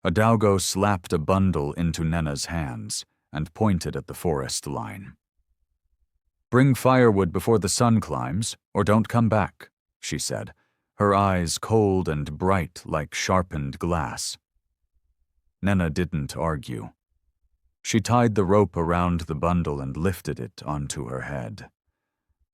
Adaugo slapped a bundle into Nenna's hands and pointed at the forest line. "Bring firewood before the sun climbs, or don't come back," she said, her eyes cold and bright like sharpened glass. Nenna didn't argue. She tied the rope around the bundle and lifted it onto her head.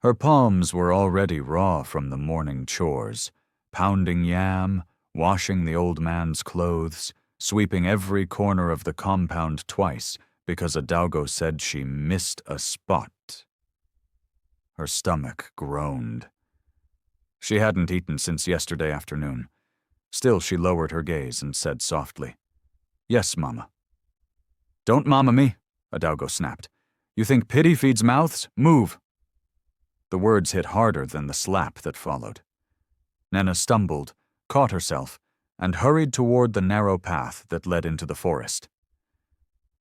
Her palms were already raw from the morning chores, pounding yam, washing the old man's clothes, sweeping every corner of the compound twice because Adaugo said she missed a spot. Her stomach groaned. She hadn't eaten since yesterday afternoon. Still, she lowered her gaze and said softly, "Yes, Mama." "Don't mama me," Adaugo snapped. "You think pity feeds mouths? Move." The words hit harder than the slap that followed. Nenna stumbled, caught herself, and hurried toward the narrow path that led into the forest.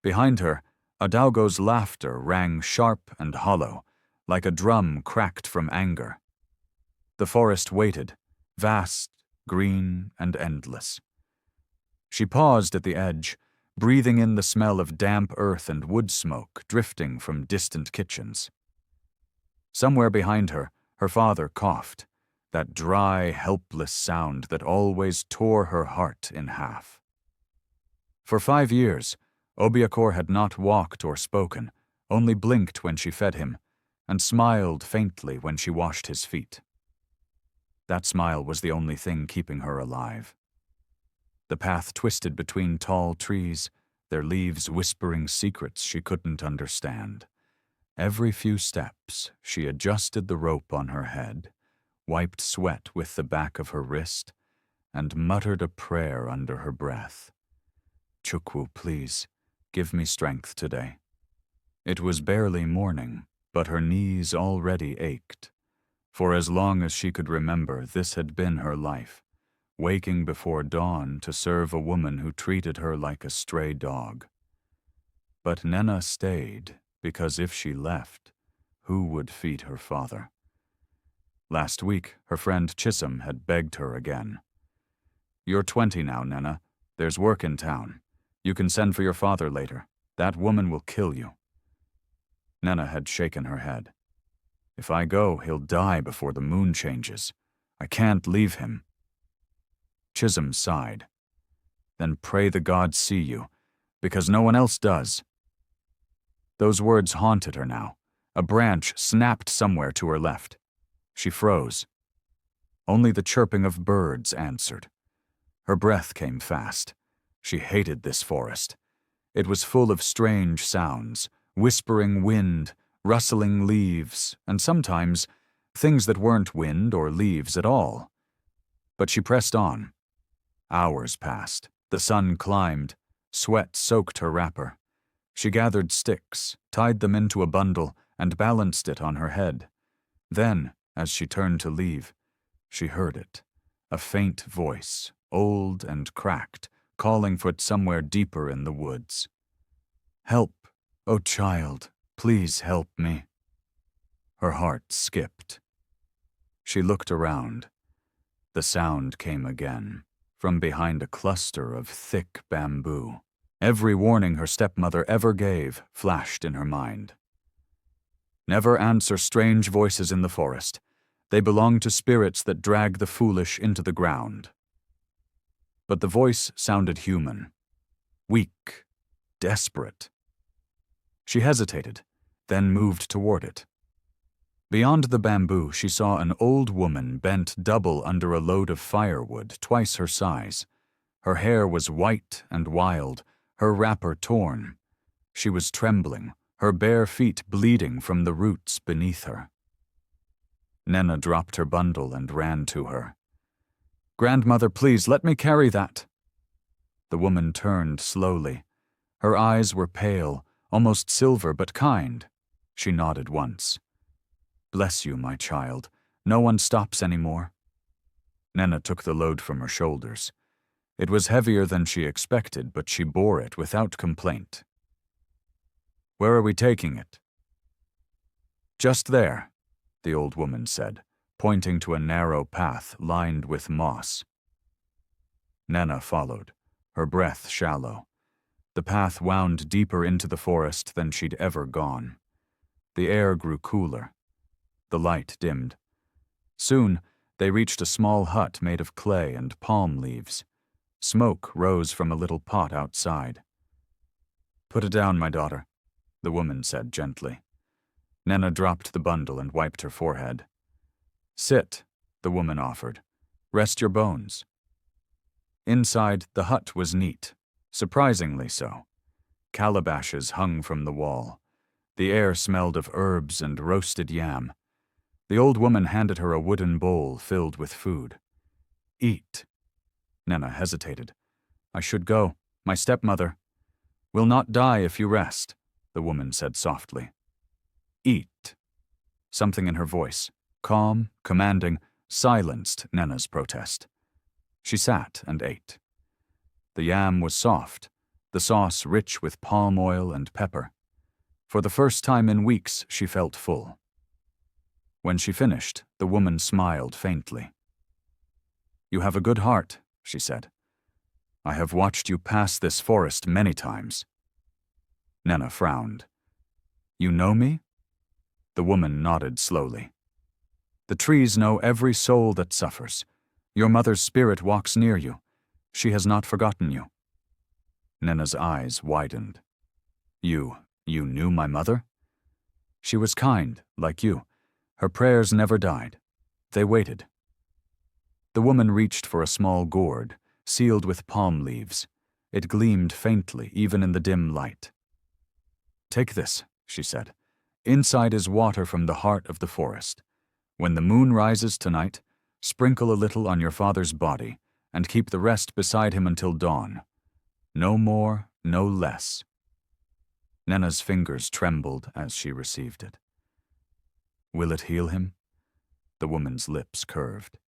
Behind her, Adaugo's laughter rang sharp and hollow, like a drum cracked from anger. The forest waited, vast, green, and endless. She paused at the edge, breathing in the smell of damp earth and wood smoke drifting from distant kitchens. Somewhere behind her, her father coughed, that dry, helpless sound that always tore her heart in half. For 5 years, Obiakor had not walked or spoken, only blinked when she fed him, and smiled faintly when she washed his feet. That smile was the only thing keeping her alive. The path twisted between tall trees, their leaves whispering secrets she couldn't understand. Every few steps, she adjusted the rope on her head, wiped sweat with the back of her wrist, and muttered a prayer under her breath. "Chukwu, please, give me strength today." It was barely morning, but her knees already ached. For as long as she could remember, this had been her life, waking before dawn to serve a woman who treated her like a stray dog. But Nenna stayed, because if she left, who would feed her father? Last week, her friend Chisholm had begged her again. "You're 20 now, Nenna. There's work in town. You can send for your father later. That woman will kill you." Nenna had shaken her head. "If I go, he'll die before the moon changes. I can't leave him." Chisholm sighed. "Then pray the gods see you, because no one else does." Those words haunted her now. A branch snapped somewhere to her left. She froze. Only the chirping of birds answered. Her breath came fast. She hated this forest. It was full of strange sounds, whispering wind, rustling leaves, and sometimes things that weren't wind or leaves at all. But she pressed on. Hours passed. The sun climbed. Sweat soaked her wrapper. She gathered sticks, tied them into a bundle, and balanced it on her head. Then, as she turned to leave, she heard it, a faint voice, old and cracked, calling for it somewhere deeper in the woods. "Help, oh child, please help me." Her heart skipped. She looked around. The sound came again, from behind a cluster of thick bamboo. Every warning her stepmother ever gave flashed in her mind. Never answer strange voices in the forest. They belong to spirits that drag the foolish into the ground. But the voice sounded human, weak, desperate. She hesitated, then moved toward it. Beyond the bamboo, she saw an old woman bent double under a load of firewood, twice her size. Her hair was white and wild, her wrapper torn. She was trembling, her bare feet bleeding from the roots beneath her. Nenna dropped her bundle and ran to her. "Grandmother, please, let me carry that." The woman turned slowly. Her eyes were pale, almost silver, but kind. She nodded once. "Bless you, my child. No one stops anymore." Nenna took the load from her shoulders. It was heavier than she expected, but she bore it without complaint. "Where are we taking it?" "Just there," the old woman said, pointing to a narrow path lined with moss. Nenna followed, her breath shallow. The path wound deeper into the forest than she'd ever gone. The air grew cooler. The light dimmed. Soon, they reached a small hut made of clay and palm leaves. Smoke rose from a little pot outside. "Put it down, my daughter," the woman said gently. Nenna dropped the bundle and wiped her forehead. "Sit," the woman offered. "Rest your bones." Inside, the hut was neat, surprisingly so. Calabashes hung from the wall. The air smelled of herbs and roasted yam. The old woman handed her a wooden bowl filled with food. "Eat." Nenna hesitated. "I should go. My stepmother." "Will not die if you rest," the woman said softly. "Eat." Something in her voice, calm, commanding, silenced Nenna's protest. She sat and ate. The yam was soft, the sauce rich with palm oil and pepper. For the first time in weeks, she felt full. When she finished, the woman smiled faintly. "You have a good heart," she said. "I have watched you pass this forest many times." Nenna frowned. "You know me?" The woman nodded slowly. "The trees know every soul that suffers. Your mother's spirit walks near you. She has not forgotten you." Nenna's eyes widened. You knew my mother?" "She was kind, like you. Her prayers never died. They waited." The woman reached for a small gourd, sealed with palm leaves. It gleamed faintly, even in the dim light. "Take this," she said. "Inside is water from the heart of the forest. When the moon rises tonight, sprinkle a little on your father's body, and keep the rest beside him until dawn. No more, no less." Nenna's fingers trembled as she received it. "Will it heal him?" The woman's lips curved.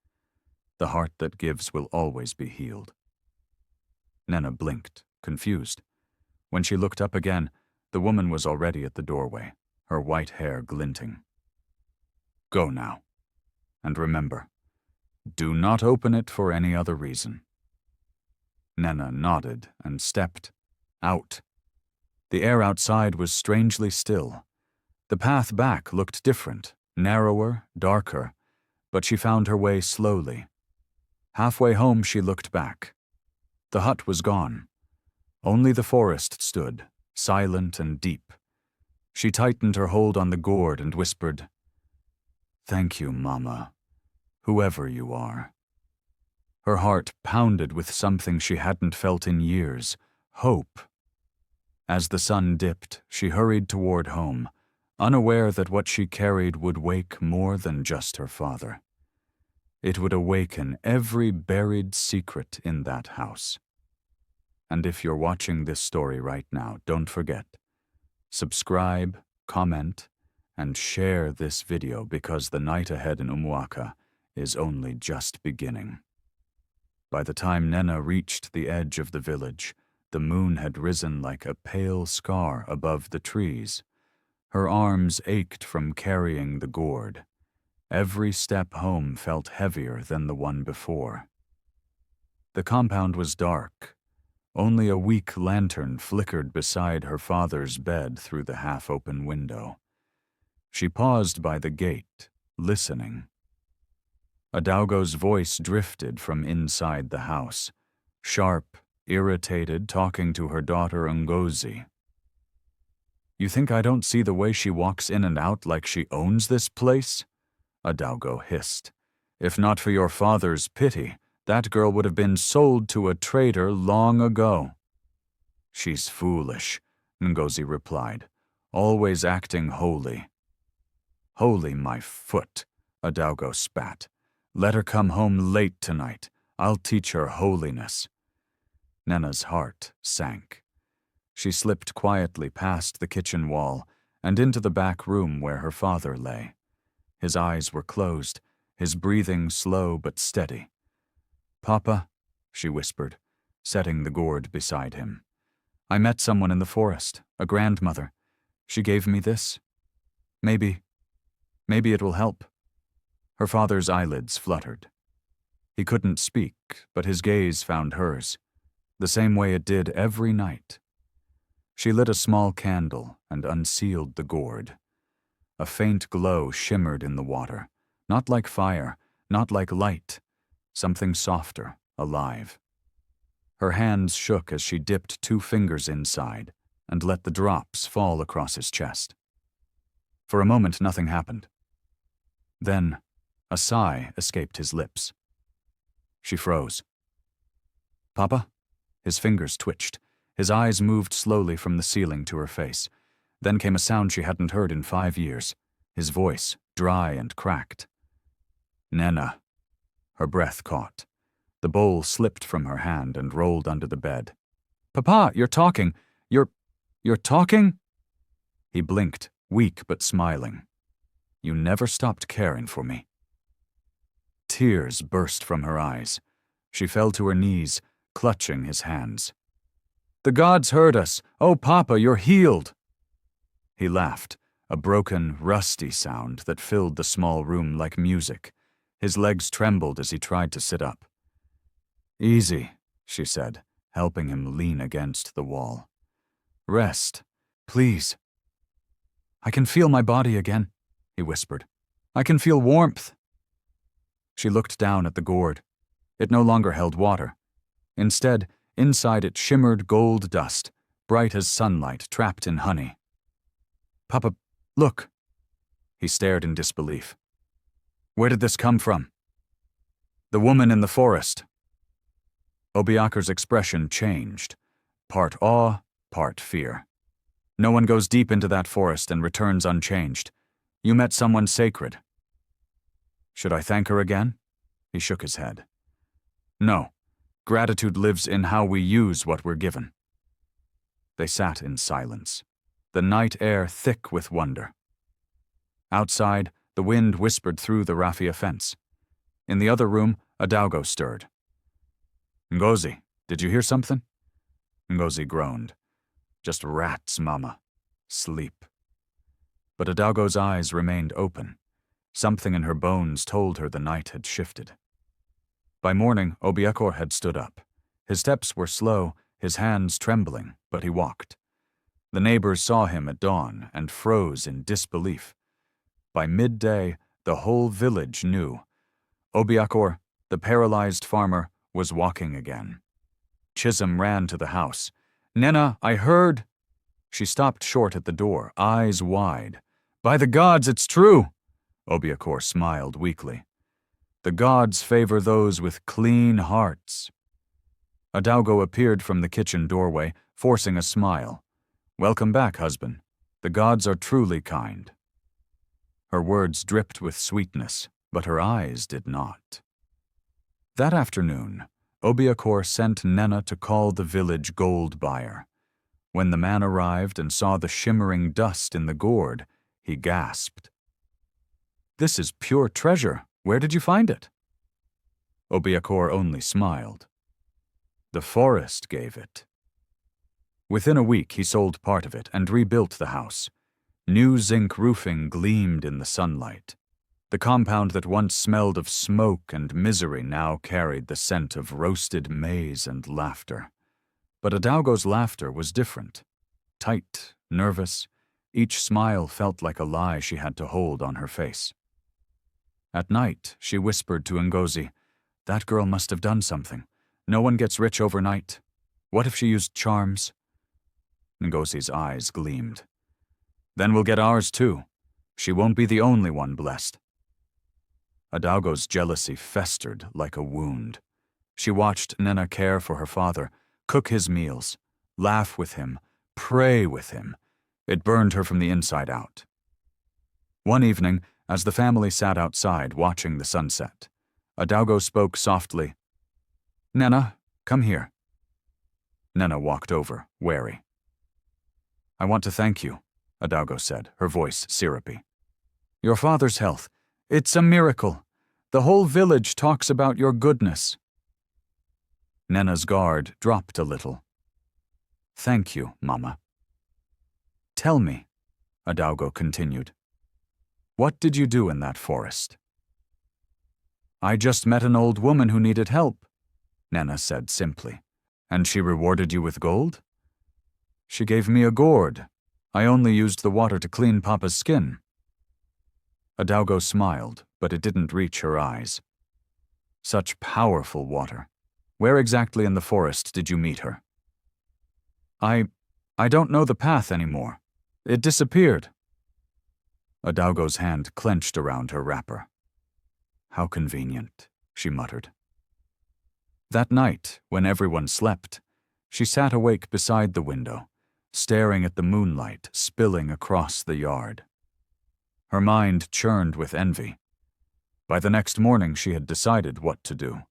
"The heart that gives will always be healed." Nenna blinked, confused. When she looked up again, the woman was already at the doorway, her white hair glinting. "Go now. And remember, do not open it for any other reason." Nenna nodded and stepped out. The air outside was strangely still. The path back looked different, narrower, darker, but she found her way slowly. Halfway home she looked back. The hut was gone. Only the forest stood, silent and deep. She tightened her hold on the gourd and whispered, "Thank you, Mama, whoever you are." Her heart pounded with something she hadn't felt in years, hope. As the sun dipped, she hurried toward home, unaware that what she carried would wake more than just her father. It would awaken every buried secret in that house. And if you're watching this story right now, don't forget, subscribe, comment, and share this video because the night ahead in Umuaka is only just beginning. By the time Nenna reached the edge of the village, the moon had risen like a pale scar above the trees. Her arms ached from carrying the gourd. Every step home felt heavier than the one before. The compound was dark. Only a weak lantern flickered beside her father's bed through the half-open window. She paused by the gate, listening. Adaugo's voice drifted from inside the house, sharp, irritated, talking to her daughter Ngozi. "You think I don't see the way she walks in and out like she owns this place?" Adaugo hissed. "If not for your father's pity, that girl would have been sold to a trader long ago." "She's foolish," Ngozi replied, "always acting holy." "Holy my foot," Adaugo spat. "Let her come home late tonight. I'll teach her holiness." Nenna's heart sank. She slipped quietly past the kitchen wall and into the back room where her father lay. His eyes were closed, his breathing slow but steady. "Papa," she whispered, setting the gourd beside him. "I met someone in the forest, a grandmother. She gave me this. Maybe it will help." Her father's eyelids fluttered. He couldn't speak, but his gaze found hers. the same way it did every night. She lit a small candle and unsealed the gourd. A faint glow shimmered in the water, not like fire, not like light, something softer, alive. Her hands shook as she dipped 2 fingers inside and let the drops fall across his chest. For a moment, nothing happened. Then, a sigh escaped his lips. She froze. "Papa?" His fingers twitched. His eyes moved slowly from the ceiling to her face. Then came a sound she hadn't heard in 5 years. His voice, dry and cracked. "Nena." Her breath caught. The bowl slipped from her hand and rolled under the bed. "Papa, you're talking. You're talking?" He blinked, weak but smiling. "You never stopped caring for me." Tears burst from her eyes. She fell to her knees, clutching his hands. "The gods heard us. Oh, Papa, you're healed." He laughed, a broken, rusty sound that filled the small room like music. His legs trembled as he tried to sit up. "Easy," she said, helping him lean against the wall. "Rest, please." "I can feel my body again," he whispered. "I can feel warmth." She looked down at the gourd. It no longer held water. Instead, inside it shimmered gold dust, bright as sunlight trapped in honey. "Papa, look." He stared in disbelief. "Where did this come from?" "The woman in the forest." Obiakar's expression changed, part awe, part fear. "No one goes deep into that forest and returns unchanged. You met someone sacred." "Should I thank her again?" He shook his head. "No. Gratitude lives in how we use what we're given." They sat in silence, the night air thick with wonder. Outside, the wind whispered through the raffia fence. In the other room, a Daugo stirred. "Ngozi, did you hear something?" Ngozi groaned. "Just rats, Mama. Sleep." But Adaugo's eyes remained open. Something in her bones told her the night had shifted. By morning, Obiakor had stood up. His steps were slow, his hands trembling, but he walked. The neighbors saw him at dawn and froze in disbelief. By midday, the whole village knew. Obiakor, the paralyzed farmer, was walking again. Chisholm ran to the house. "Nena, I heard—" She stopped short at the door, eyes wide. "By the gods, it's true!" Obiakor smiled weakly. "The gods favor those with clean hearts." Adaugo appeared from the kitchen doorway, forcing a smile. "Welcome back, husband. The gods are truly kind." Her words dripped with sweetness, but her eyes did not. That afternoon, Obiakor sent Nena to call the village gold buyer. When the man arrived and saw the shimmering dust in the gourd, he gasped. "This is pure treasure. Where did you find it?" Obiakor only smiled. "The forest gave it." Within a week, he sold part of it and rebuilt the house. New zinc roofing gleamed in the sunlight. The compound that once smelled of smoke and misery now carried the scent of roasted maize and laughter. But Adaugo's laughter was different. Tight, nervous, each smile felt like a lie she had to hold on her face. At night, she whispered to Ngozi, "That girl must have done something. No one gets rich overnight. What if she used charms?" Ngozi's eyes gleamed. "Then we'll get ours too. She won't be the only one blessed." Adaugo's jealousy festered like a wound. She watched Nena care for her father, cook his meals, laugh with him, pray with him. It burned her from the inside out. One evening, as the family sat outside watching the sunset, Adaugo spoke softly. "Nena, come here." Nena walked over, wary. "I want to thank you," Adaugo said, her voice syrupy. "Your father's health. It's a miracle. The whole village talks about your goodness." Nena's guard dropped a little. "Thank you, Mama." "Tell me," Adaugo continued, "what did you do in that forest?" "I just met an old woman who needed help," Nena said simply. And she rewarded you with gold? She gave me a gourd. I only used the water to clean Papa's skin. Adaugo smiled, but it didn't reach her eyes. Such powerful water. Where exactly in the forest did you meet her? I don't know the path anymore. It disappeared. Adaugo's hand clenched around her wrapper. How convenient, she muttered. That night, when everyone slept, she sat awake beside the window, staring at the moonlight spilling across the yard. Her mind churned with envy. By the next morning, she had decided what to do.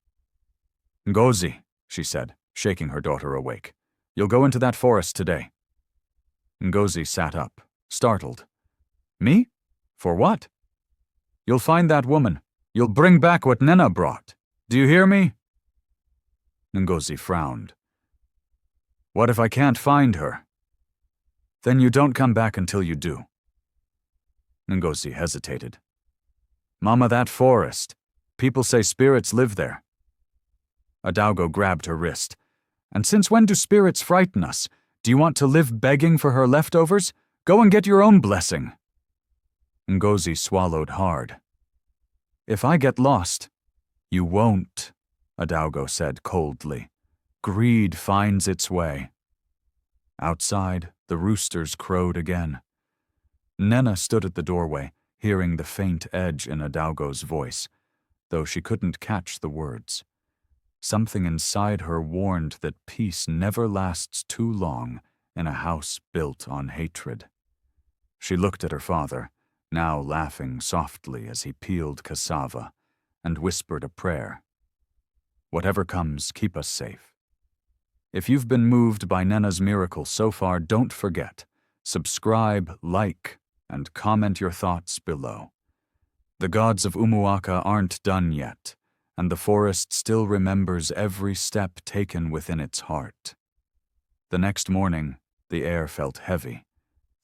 Ngozi, she said, shaking her daughter awake, you'll go into that forest today. Ngozi sat up, startled. Me? For what? You'll find that woman. You'll bring back what Nena brought. Do you hear me? Ngozi frowned. What if I can't find her? Then you don't come back until you do. Ngozi hesitated. Mama, that forest. People say spirits live there. Adaugo grabbed her wrist. And since when do spirits frighten us? Do you want to live begging for her leftovers? Go and get your own blessing. Ngozi swallowed hard. If I get lost, you won't, Adaugo said coldly. Greed finds its way. Outside, the roosters crowed again. Nena stood at the doorway, hearing the faint edge in Adaugo's voice, though she couldn't catch the words. Something inside her warned that peace never lasts too long in a house built on hatred. She looked at her father, now laughing softly as he peeled cassava, and whispered a prayer. Whatever comes, keep us safe. If you've been moved by Nena's miracle so far, don't forget. Subscribe, like, and comment your thoughts below. The gods of Umuaka aren't done yet, and the forest still remembers every step taken within its heart. The next morning, the air felt heavy,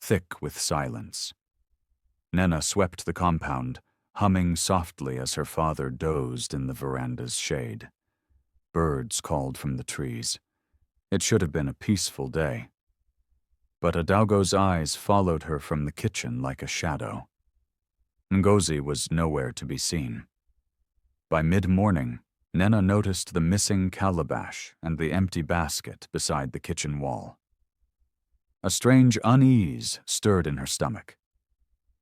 thick with silence. Nena swept the compound, humming softly as her father dozed in the veranda's shade. Birds called from the trees. It should have been a peaceful day. But Adaugo's eyes followed her from the kitchen like a shadow. Ngozi was nowhere to be seen. By mid-morning, Nena noticed the missing calabash and the empty basket beside the kitchen wall. A strange unease stirred in her stomach.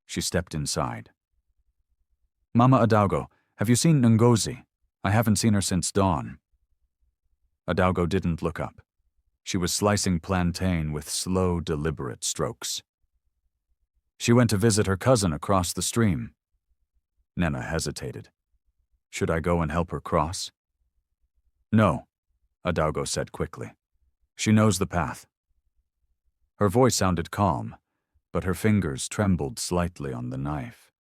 She stepped inside. Mama Adaugo, have you seen Ngozi? I haven't seen her since dawn. Adaugo didn't look up. She was slicing plantain with slow, deliberate strokes. She went to visit her cousin across the stream. Nena hesitated. Should I go and help her cross? No, Adaugo said quickly. She knows the path. Her voice sounded calm, but her fingers trembled slightly on the knife.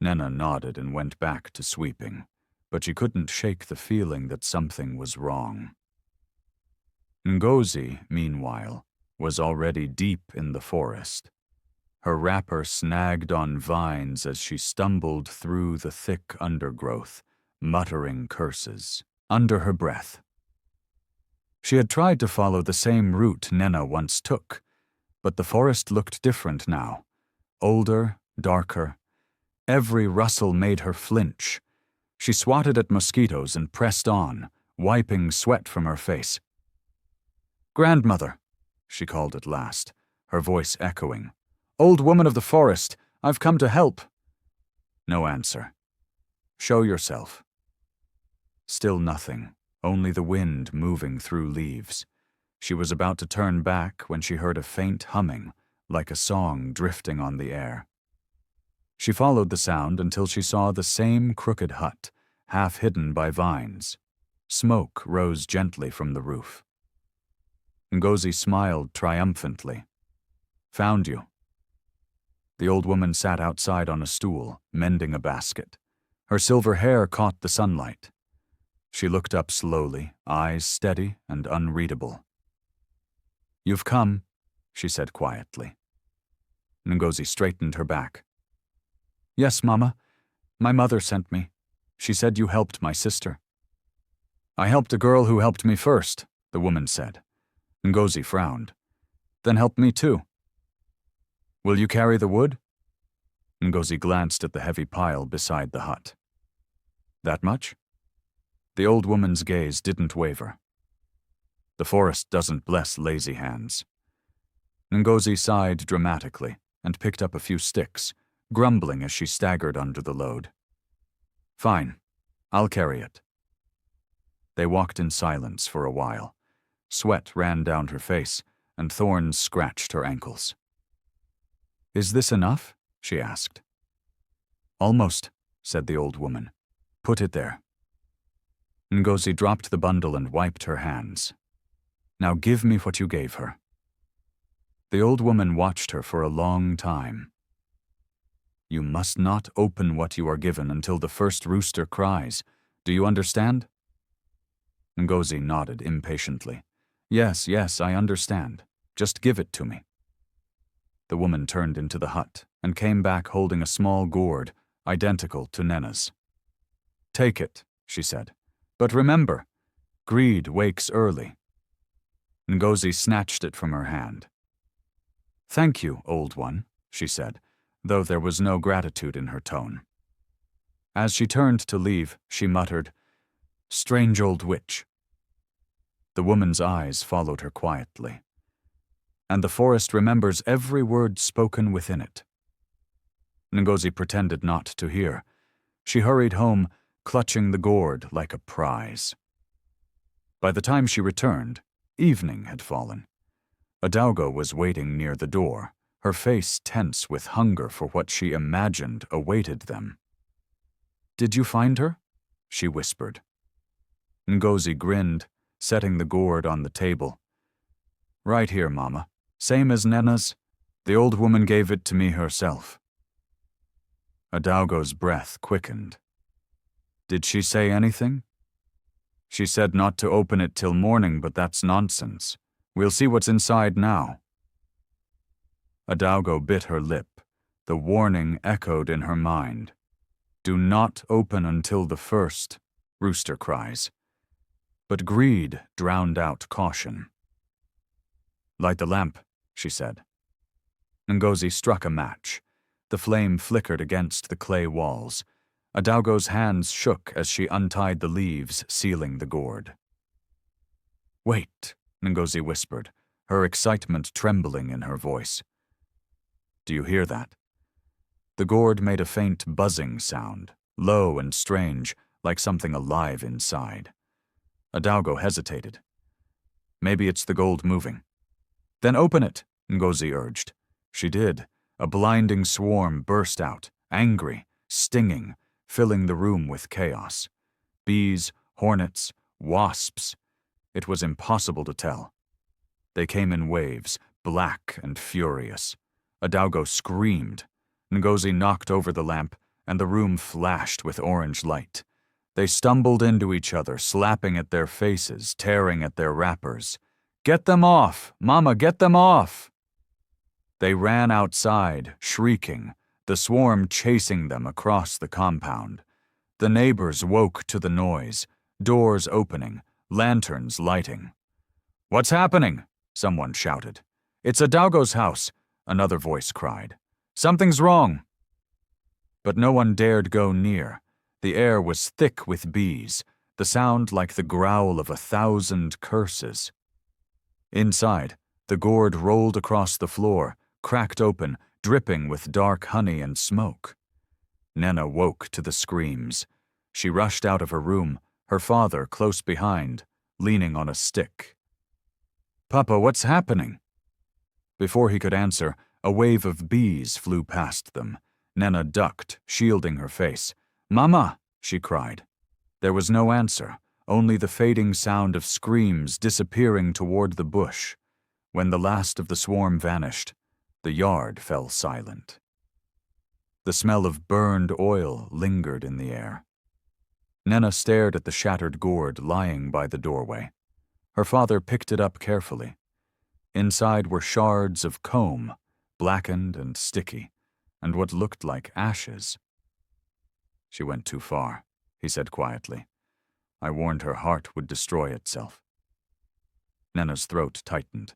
Nena nodded and went back to sweeping, but she couldn't shake the feeling that something was wrong. Ngozi, meanwhile, was already deep in the forest. Her wrapper snagged on vines as she stumbled through the thick undergrowth, muttering curses, under her breath. She had tried to follow the same route Nena once took, but the forest looked different now, older, darker. Every rustle made her flinch. She swatted at mosquitoes and pressed on, wiping sweat from her face. Grandmother, she called at last, her voice echoing. Old woman of the forest, I've come to help. No answer. Show yourself. Still nothing, only the wind moving through leaves. She was about to turn back when she heard a faint humming, like a song drifting on the air. She followed the sound until she saw the same crooked hut, half hidden by vines. Smoke rose gently from the roof. Ngozi smiled triumphantly. Found you. The old woman sat outside on a stool, mending a basket. Her silver hair caught the sunlight. She looked up slowly, eyes steady and unreadable. You've come, she said quietly. Ngozi straightened her back. Yes, Mama. My mother sent me. She said you helped my sister. I helped a girl who helped me first, the woman said. Ngozi frowned. Then help me too. Will you carry the wood? Ngozi glanced at the heavy pile beside the hut. That much? The old woman's gaze didn't waver. The forest doesn't bless lazy hands. Ngozi sighed dramatically and picked up a few sticks, grumbling as she staggered under the load. Fine, I'll carry it. They walked in silence for a while. Sweat ran down her face, and thorns scratched her ankles. Is this enough? She asked. Almost, said the old woman. Put it there. Ngozi dropped the bundle and wiped her hands. Now give me what you gave her. The old woman watched her for a long time. You must not open what you are given until the first rooster cries. Do you understand? Ngozi nodded impatiently. Yes, I understand. Just give it to me. The woman turned into the hut and came back holding a small gourd, identical to Nena's. Take it, she said. But remember, greed wakes early. Ngozi snatched it from her hand. Thank you, old one, she said, though there was no gratitude in her tone. As she turned to leave, she muttered, Strange old witch. The woman's eyes followed her quietly. And the forest remembers every word spoken within it. Ngozi pretended not to hear. She hurried home, clutching the gourd like a prize. By the time she returned, evening had fallen. Adaugo was waiting near the door, her face tense with hunger for what she imagined awaited them. Did you find her? She whispered. Ngozi grinned, setting the gourd on the table. Right here, Mama. Same as Nena's. The old woman gave it to me herself. Adaugo's breath quickened. Did she say anything? She said not to open it till morning, but that's nonsense. We'll see what's inside now. Adaugo bit her lip. The warning echoed in her mind. Do not open until the first, rooster cries. But greed drowned out caution. Light the lamp, she said. Ngozi struck a match. The flame flickered against the clay walls. Adaugo's hands shook as she untied the leaves sealing the gourd. Wait, Ngozi whispered, her excitement trembling in her voice. Do you hear that? The gourd made a faint buzzing sound, low and strange, like something alive inside. Adaugo hesitated. Maybe it's the gold moving. Then open it, Ngozi urged. She did. A blinding swarm burst out, angry, stinging, filling the room with chaos. Bees, hornets, wasps. It was impossible to tell. They came in waves, black and furious. Adaugo screamed. Ngozi knocked over the lamp, and the room flashed with orange light. They stumbled into each other, slapping at their faces, tearing at their wrappers. Get them off! Mama, get them off! They ran outside, shrieking, the swarm chasing them across the compound. The neighbors woke to the noise, doors opening, lanterns lighting. What's happening? Someone shouted. It's Adaugo's house, another voice cried. Something's wrong. But no one dared go near. The air was thick with bees, the sound like the growl of 1,000 curses. Inside, the gourd rolled across the floor, cracked open, dripping with dark honey and smoke. Nena woke to the screams. She rushed out of her room, her father close behind, leaning on a stick. Papa, what's happening? Before he could answer, a wave of bees flew past them. Nena ducked, shielding her face. Mama, she cried. There was no answer, only the fading sound of screams disappearing toward the bush. When the last of the swarm vanished, the yard fell silent. The smell of burned oil lingered in the air. Nena stared at the shattered gourd lying by the doorway. Her father picked it up carefully. Inside were shards of comb, blackened and sticky, and what looked like ashes. She went too far, he said quietly. I warned her heart would destroy itself. Nena's throat tightened.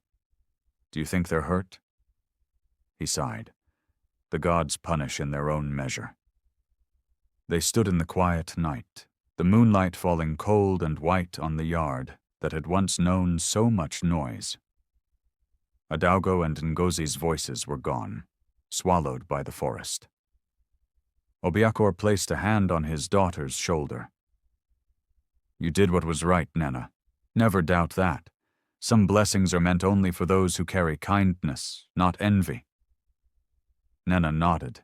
Do you think they're hurt? He sighed. The gods punish in their own measure. They stood in the quiet night, the moonlight falling cold and white on the yard that had once known so much noise. Adaugo and Ngozi's voices were gone, swallowed by the forest. Obiakor placed a hand on his daughter's shoulder. You did what was right, Nena. Never doubt that. Some blessings are meant only for those who carry kindness, not envy. Nena nodded,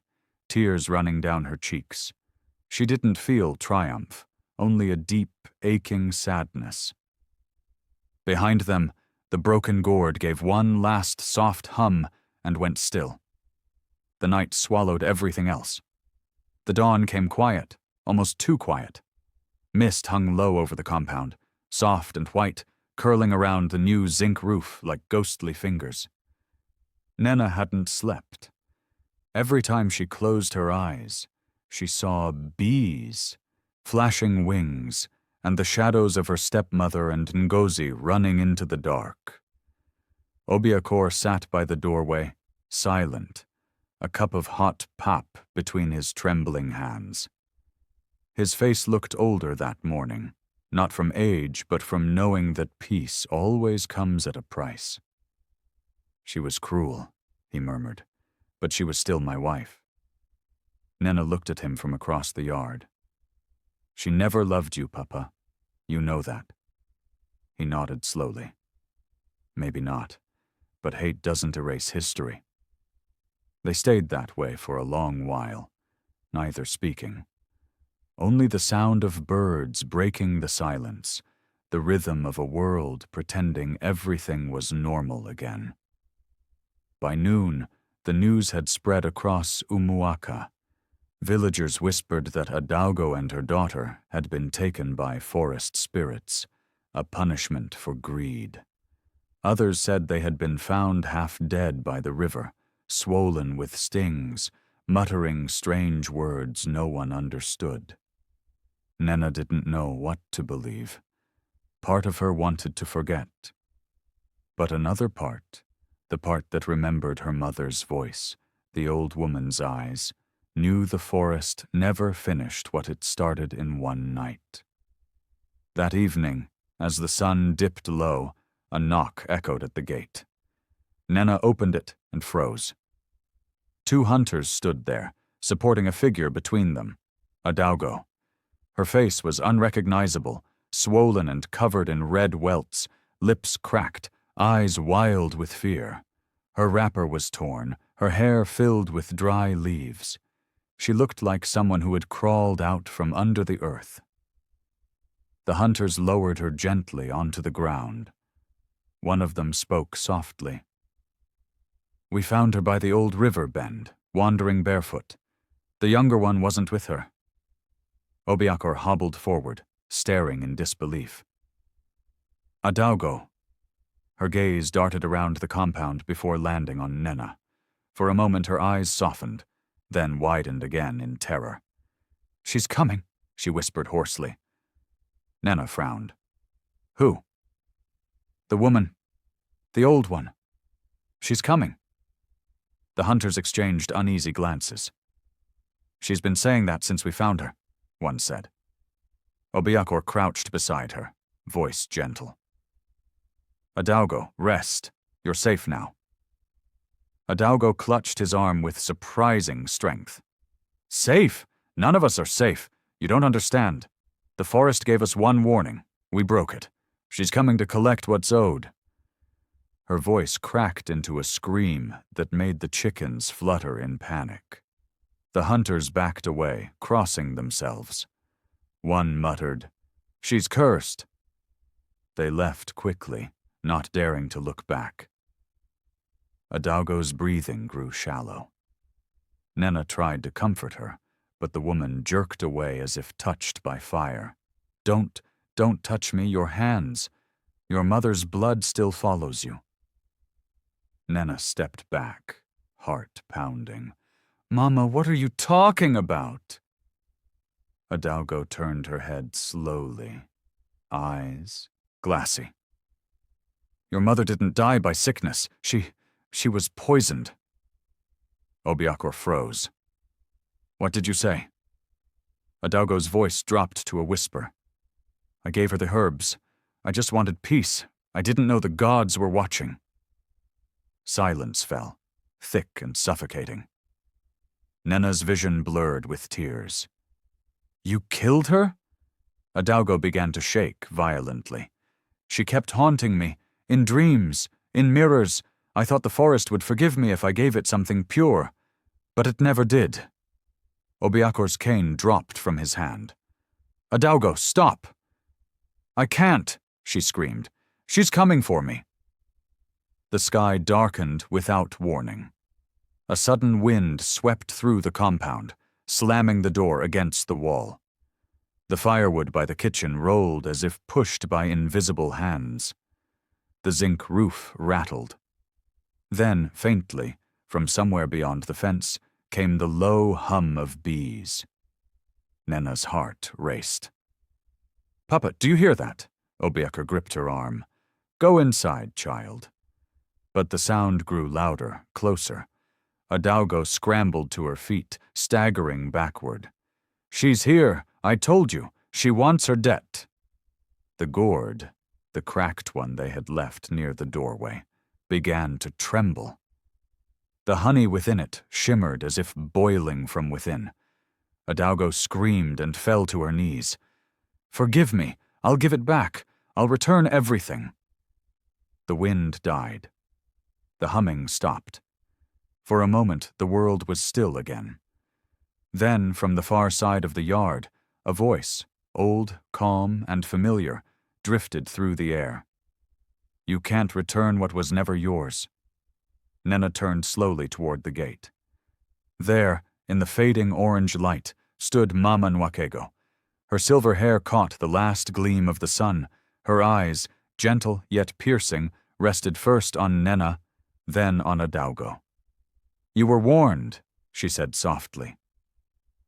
tears running down her cheeks. She didn't feel triumph, only a deep, aching sadness. Behind them, the broken gourd gave one last soft hum and went still. The night swallowed everything else. The dawn came quiet, almost too quiet. Mist hung low over the compound, soft and white, curling around the new zinc roof like ghostly fingers. Nena hadn't slept. Every time she closed her eyes, she saw bees, flashing wings, and the shadows of her stepmother and Ngozi running into the dark. Obiakor sat by the doorway, silent, a cup of hot pap between his trembling hands. His face looked older that morning, not from age, but from knowing that peace always comes at a price. She was cruel, he murmured, but she was still my wife. Nena looked at him from across the yard. She never loved you, Papa. You know that. He nodded slowly. Maybe not, but hate doesn't erase history. They stayed that way for a long while, neither speaking. Only the sound of birds breaking the silence, the rhythm of a world pretending everything was normal again. By noon, the news had spread across Umuaka. Villagers whispered that Adaugo and her daughter had been taken by forest spirits, a punishment for greed. Others said they had been found half dead by the river, swollen with stings, muttering strange words no one understood. Nena didn't know what to believe. Part of her wanted to forget. But another part, the part that remembered her mother's voice, the old woman's eyes, knew the forest never finished what it started in one night. That evening, as the sun dipped low, a knock echoed at the gate. Nena opened it and froze. 2 hunters stood there, supporting a figure between them, Adaugo. Her face was unrecognizable, swollen and covered in red welts, lips cracked, eyes wild with fear. Her wrapper was torn, her hair filled with dry leaves. She looked like someone who had crawled out from under the earth. The hunters lowered her gently onto the ground. One of them spoke softly. We found her by the old river bend, wandering barefoot. The younger one wasn't with her. Obiakor hobbled forward, staring in disbelief. Adaugo. Her gaze darted around the compound before landing on Nena. For a moment her eyes softened, then widened again in terror. She's coming, she whispered hoarsely. Nena frowned. Who? The woman. The old one. She's coming. The hunters exchanged uneasy glances. She's been saying that since we found her, one said. Obiakor crouched beside her, voice gentle. Adaugo, rest. You're safe now. Adaugo clutched his arm with surprising strength. Safe? None of us are safe. You don't understand. The forest gave us one warning. We broke it. She's coming to collect what's owed. Her voice cracked into a scream that made the chickens flutter in panic. The hunters backed away, crossing themselves. One muttered, She's cursed. They left quickly, not daring to look back. Adaugo's breathing grew shallow. Nena tried to comfort her, but the woman jerked away as if touched by fire. Don't touch me, your hands. Your mother's blood still follows you. Nena stepped back, heart pounding. Mama, what are you talking about? Adaugo turned her head slowly, eyes glassy. Your mother didn't die by sickness. She was poisoned. Obiakor froze. What did you say? Adaugo's voice dropped to a whisper. I gave her the herbs. I just wanted peace. I didn't know the gods were watching. Silence fell, thick and suffocating. Nenna's vision blurred with tears. You killed her? Adaugo began to shake violently. She kept haunting me, in dreams, in mirrors. I thought the forest would forgive me if I gave it something pure, but it never did. Obiakor's cane dropped from his hand. Adaugo, stop! I can't, she screamed. She's coming for me. The sky darkened without warning. A sudden wind swept through the compound, slamming the door against the wall. The firewood by the kitchen rolled as if pushed by invisible hands. The zinc roof rattled. Then, faintly, from somewhere beyond the fence, came the low hum of bees. Nenna's heart raced. Papa, do you hear that? Obiakor gripped her arm. Go inside, child. But the sound grew louder, closer. Adaugo scrambled to her feet, staggering backward. She's here, I told you. She wants her debt. The gourd, the cracked one they had left near the doorway, began to tremble. The honey within it shimmered as if boiling from within. Adaugo screamed and fell to her knees. Forgive me, I'll give it back. I'll return everything. The wind died. The humming stopped. For a moment, the world was still again. Then, from the far side of the yard, a voice, old, calm, and familiar, drifted through the air. You can't return what was never yours. Nenna turned slowly toward the gate. There, in the fading orange light, stood Mama Nwakego. Her silver hair caught the last gleam of the sun. Her eyes, gentle yet piercing, rested first on Nenna, then on Adaugo. You were warned, she said softly.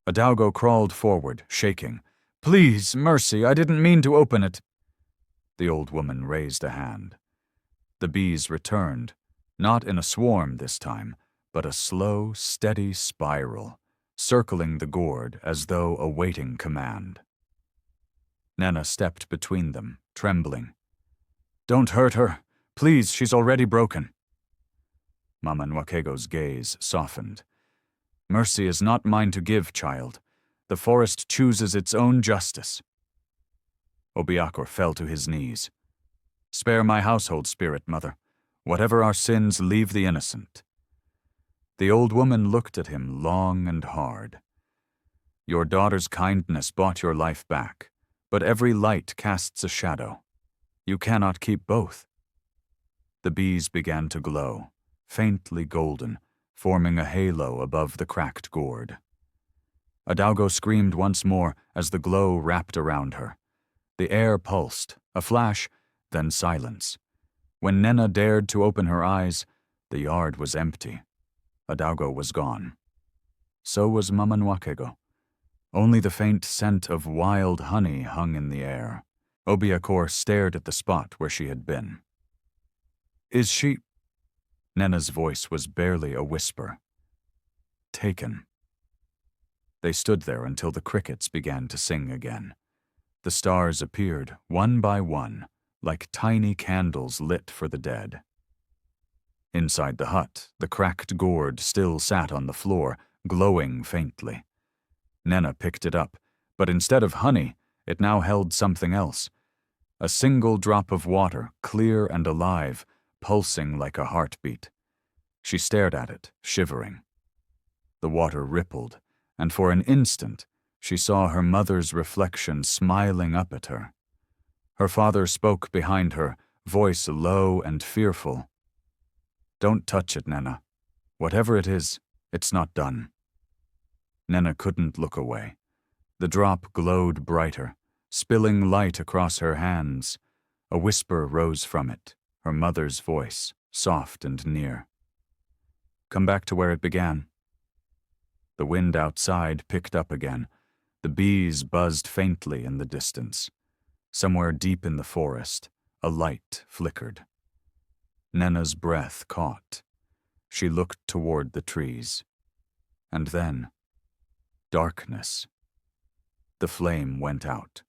Adaugo crawled forward, shaking. Please, mercy, I didn't mean to open it. The old woman raised a hand. The bees returned, not in a swarm this time, but a slow, steady spiral, circling the gourd as though awaiting command. Nenna stepped between them, trembling. Don't hurt her. Please, she's already broken. Mama Nwakego's gaze softened. Mercy is not mine to give, child. The forest chooses its own justice. Obiakor fell to his knees. Spare my household spirit, mother. Whatever our sins, leave the innocent. The old woman looked at him long and hard. Your daughter's kindness bought your life back, but every light casts a shadow. You cannot keep both. The bees began to glow, faintly golden, forming a halo above the cracked gourd. Adaugo screamed once more as the glow wrapped around her. The air pulsed, a flash, then silence. When Nenna dared to open her eyes, the yard was empty. Adaugo was gone. So was Mama Nwakego. Only the faint scent of wild honey hung in the air. Obiakor stared at the spot where she had been. Is she... Nenna's voice was barely a whisper. Taken. They stood there until the crickets began to sing again. The stars appeared, one by one, like tiny candles lit for the dead. Inside the hut, the cracked gourd still sat on the floor, glowing faintly. Nenna picked it up, but instead of honey, it now held something else. A single drop of water, clear and alive, pulsing like a heartbeat. She stared at it, shivering. The water rippled, and for an instant, she saw her mother's reflection smiling up at her. Her father spoke behind her, voice low and fearful. Don't touch it, Nenna. Whatever it is, it's not done. Nenna couldn't look away. The drop glowed brighter, spilling light across her hands. A whisper rose from it, her mother's voice, soft and near. Come back to where it began. The wind outside picked up again. The bees buzzed faintly in the distance. Somewhere deep in the forest, a light flickered. Nenna's breath caught. She looked toward the trees. And then, darkness. The flame went out.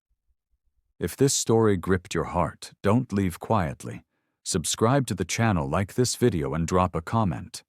If this story gripped your heart, don't leave quietly. Subscribe to the channel, like this video, and drop a comment.